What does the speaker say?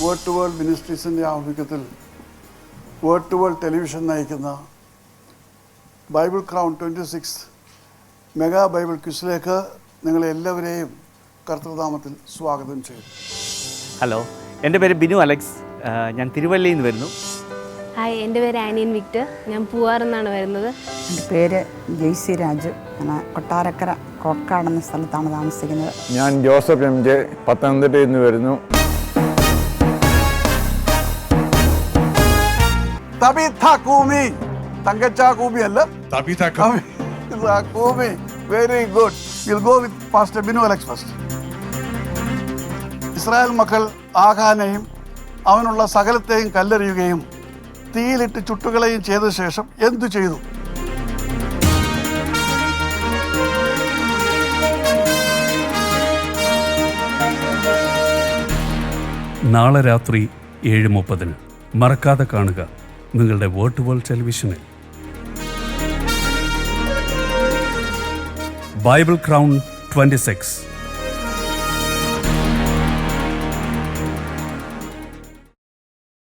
Word to world മിനിസ്ട്രീസിൻ്റെ ആഭിമുഖ്യത്തിൽ word to world television നയിക്കുന്ന Bible crown 26 mega Bible ക്വിസിലേക്ക് നിങ്ങളെ എല്ലാവരെയും കർത്തൃനാമത്തിൽ സ്വാഗതം ചെയ്യുന്നു. ഹലോ, എൻ്റെ പേര് ബിനു അലക്സ്. ഞാൻ തിരുവല്ലയിൽ നിന്ന് വരുന്നു. ഹായ്, എൻ്റെ പേര് ആനിയൻ വിക്ടർ. ഞാൻ പൂവാറെന്നാണ് വരുന്നത്. എൻ്റെ പേര് ജെയ്സി രാജു. ഞാൻ കൊട്ടാരക്കര കോക്കാട് എന്ന സ്ഥലത്താണ് താമസിക്കുന്നത്. ഞാൻ ജോസഫ് എം ജെ, പത്തനംതിട്ടയിൽ നിന്ന് വരുന്നു. തങ്കച്ചാക്കൂമി അല്ല, very good. Will go with pastor Binu Alex first. Israel മക്കൾ ആഖാനെയും അവനുള്ള സകലത്തെയും കല്ലെറിയുകയും തീയിലിട്ട് ചുട്ടുകളയും ചെയ്ത ശേഷം എന്തു ചെയ്തു? നാളെ രാത്രി 7:30 മറക്കാതെ കാണുക നിങ്ങളുടെ വേർഡ് ടു വേൾഡ് ടെലിവിഷനിൽ. Bible crown 26.